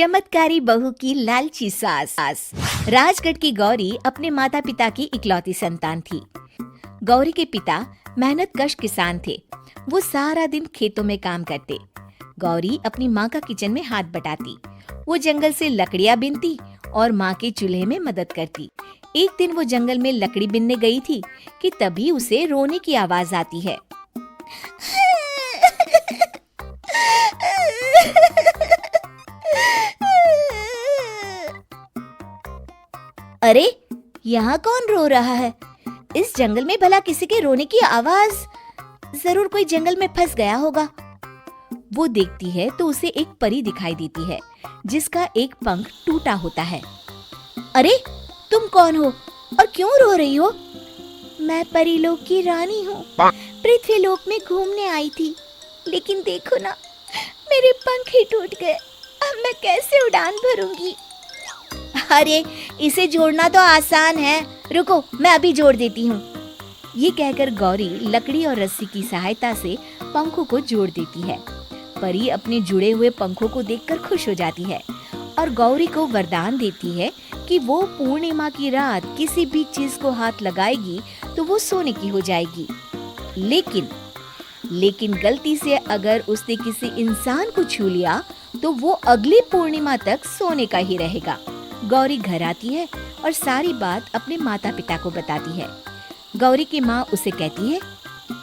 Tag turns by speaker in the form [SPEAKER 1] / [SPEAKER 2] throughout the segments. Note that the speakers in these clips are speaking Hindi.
[SPEAKER 1] चमत्कारी बहू की लालची सास। राजगढ़ की गौरी अपने माता पिता की इकलौती संतान थी। गौरी के पिता मेहनतकश किसान थे। वो सारा दिन खेतों में काम करते। गौरी अपनी माँ का किचन में हाथ बटाती। वो जंगल से लकड़ियाँ बीनती और माँ के चूल्हे में मदद करती। एक दिन वो जंगल में लकड़ी बीनने गई थी कि तभी उसे रोने की आवाज आती है। अरे, यहाँ कौन रो रहा है? इस जंगल में भला किसी के रोने की आवाज? जरूर कोई जंगल में फंस गया होगा। वो देखती है तो उसे एक परी दिखाई देती है जिसका एक पंख टूटा होता है। अरे, तुम कौन हो और क्यों रो रही हो? मैं परीलोक की रानी हूँ। पृथ्वीलोक में घूमने आई थी, लेकिन देखो ना, मेरे पंख ही टूट गए। अब मैं कैसे उड़ान भरूंगी? अरे, इसे जोड़ना तो आसान है। रुको, मैं अभी जोड़ देती हूँ। ये कहकर गौरी लकड़ी और रस्सी की सहायता से पंखों को जोड़ देती है। परी अपने जुड़े हुए पंखों को देखकर खुश हो जाती है और गौरी को वरदान देती है कि वो पूर्णिमा की रात किसी भी चीज को हाथ लगाएगी तो वो सोने की हो जाएगी। लेकिन गलती से अगर उसने किसी इंसान को छू लिया तो वो अगली पूर्णिमा तक सोने का ही रहेगा। गौरी घर आती है और सारी बात अपने माता पिता को बताती है। गौरी की माँ उसे कहती है,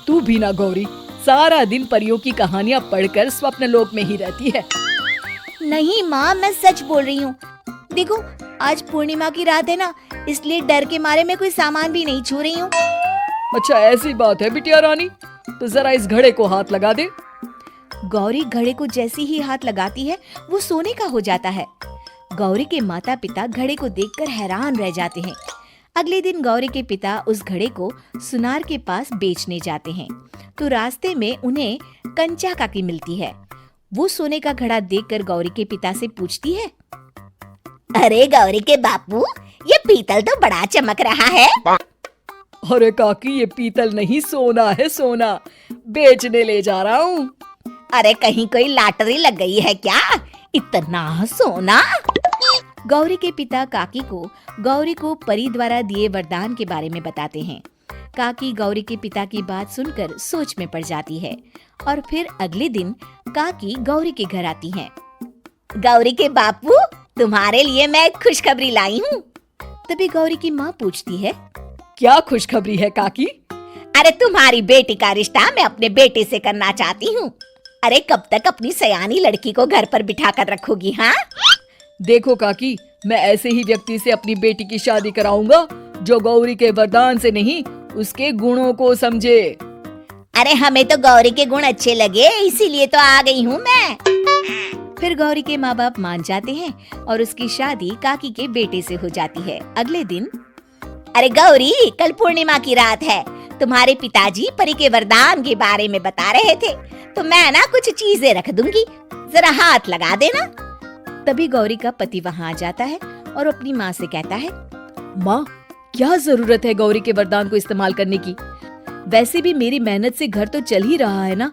[SPEAKER 2] तू भी ना गौरी, सारा दिन परियों की कहानियाँ पढ़कर स्वप्न लोक में ही रहती है।
[SPEAKER 1] नहीं माँ, मैं सच बोल रही हूँ। देखो, आज पूर्णिमा की रात है ना, इसलिए डर के मारे मैं कोई सामान भी नहीं छू रही हूँ।
[SPEAKER 2] अच्छा, ऐसी बात है बिटिया रानी, तो जरा इस घड़े को हाथ लगा दे।
[SPEAKER 1] गौरी घड़े को जैसे ही हाथ लगाती है वो सोने का हो जाता है। गौरी के माता पिता घड़े को देखकर हैरान रह जाते हैं। अगले दिन गौरी के पिता उस घड़े को सुनार के पास बेचने जाते हैं तो रास्ते में उन्हें कंचा काकी मिलती है। वो सोने का घड़ा देखकर गौरी के पिता से पूछती है, अरे गौरी के बापू, ये पीतल तो बड़ा चमक रहा है।
[SPEAKER 2] अरे काकी, ये पीतल नहीं, सोना है, सोना। बेचने ले जा रहा हूँ।
[SPEAKER 1] अरे, कहीं कोई लॉटरी लग गई है क्या? इतना सोना? गौरी के पिता काकी को गौरी को परी द्वारा दिए वरदान के बारे में बताते हैं। काकी गौरी के पिता की बात सुनकर सोच में पड़ जाती है और फिर अगले दिन काकी गौरी के घर आती हैं। गौरी के बापू, तुम्हारे लिए मैं एक खुशखबरी लाई हूँ। तभी गौरी की माँ पूछती है,
[SPEAKER 2] क्या खुशखबरी है काकी?
[SPEAKER 1] अरे, तुम्हारी बेटी का रिश्ता मैं अपने बेटे से करना चाहती हूँ। अरे, कब तक अपनी सयानी लड़की को घर पर बिठा कर रखोगी? हाँ,
[SPEAKER 2] देखो काकी, मैं ऐसे ही व्यक्ति से अपनी बेटी की शादी कराऊंगा जो गौरी के वरदान से नहीं, उसके गुणों को समझे।
[SPEAKER 1] अरे, हमें तो गौरी के गुण अच्छे लगे, इसीलिए तो आ गई हूँ मैं। फिर गौरी के माँ बाप मान जाते हैं और उसकी शादी काकी के बेटे से हो जाती है। अगले दिन, अरे गौरी, कल पूर्णिमा की रात है। तुम्हारे पिताजी परी के वरदान के बारे में बता रहे थे, तो मैं ना कुछ चीजें रख दूंगी, जरा हाथ लगा देना। तभी गौरी का पति वहाँ आ जाता है और अपनी माँ से कहता है,
[SPEAKER 2] माँ, क्या जरूरत है गौरी के वरदान को इस्तेमाल करने की? वैसे भी मेरी मेहनत से घर तो चल ही रहा है ना।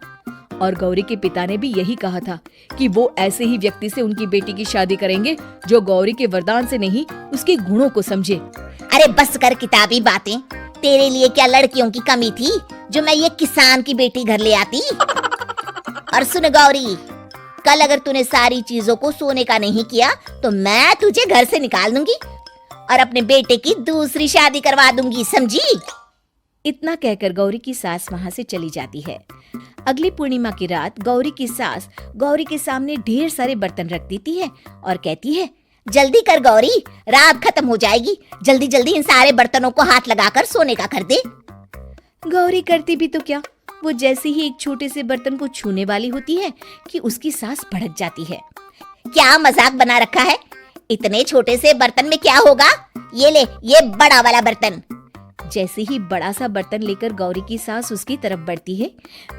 [SPEAKER 2] और गौरी के पिता ने भी यही कहा था कि वो ऐसे ही व्यक्ति से उनकी बेटी की शादी करेंगे जो गौरी के वरदान से नहीं, उसके गुणों को समझे।
[SPEAKER 1] अरे बस कर किताबी बातें। तेरे लिए क्या लड़कियों की कमी थी जो मैं ये किसान की बेटी घर ले आती? और सुन गौरी, कल अगर तूने सारी चीजों को सोने का नहीं किया तो मैं तुझे घर से निकाल दूंगी और अपने बेटे की दूसरी शादी करवा दूंगी, समझी? इतना कहकर गौरी की सास वहाँ से चली जाती है। अगली पूर्णिमा की रात गौरी की सास गौरी के सामने ढेर सारे बर्तन रख देती है और कहती है, जल्दी कर गौरी, रात खत्म हो जाएगी। जल्दी जल्दी इन सारे बर्तनों को हाथ लगाकर सोने का कर दे। गौरी करती भी तो क्या, वो जैसे ही एक छोटे से बर्तन को छूने वाली होती है कि उसकी सास भड़क जाती है। क्या मजाक बना रखा है? इतने छोटे से बर्तन में क्या होगा? ये ले, ये बड़ा वाला बर्तन। जैसे ही बड़ा सा बर्तन लेकर गौरी की सास उसकी तरफ बढ़ती है,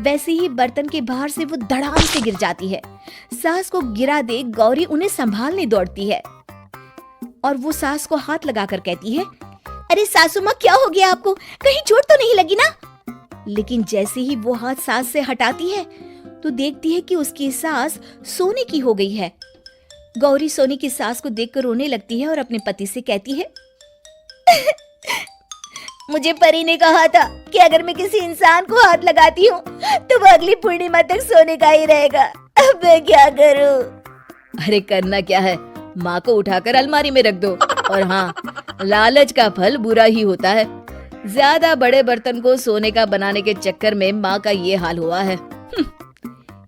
[SPEAKER 1] वैसे ही बर्तन के बाहर से वो धड़ाम से गिर जाती है। सास को गिरा देख गौरी उन्हें संभालने दौड़ती है और वो सास को हाथ लगाकर कहती है, अरे सासू माँ, क्या हो गया आपको? कहीं चोट तो नहीं लगी ना? लेकिन जैसे ही वो हाथ सास से हटाती है तो देखती है कि उसकी सास सोने की हो गई है।
[SPEAKER 2] गौरी सोनी की सास को देखकर रोने लगती है और अपने पति से कहती है,
[SPEAKER 1] मुझे परी ने कहा था कि अगर मैं किसी इंसान को हाथ लगाती हूँ तो वो अगली पूर्णिमा तक सोने का ही रहेगा। अब मैं क्या करूँ?
[SPEAKER 2] अरे करना क्या है, माँ को उठाकर अलमारी में रख दो। और हाँ, लालच का फल बुरा ही होता है। ज्यादा बड़े बर्तन को सोने का बनाने के चक्कर में माँ का ये हाल हुआ है।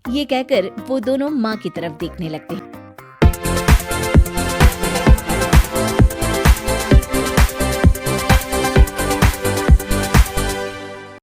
[SPEAKER 2] ये कहकर वो दोनों माँ की तरफ देखने लगते हैं।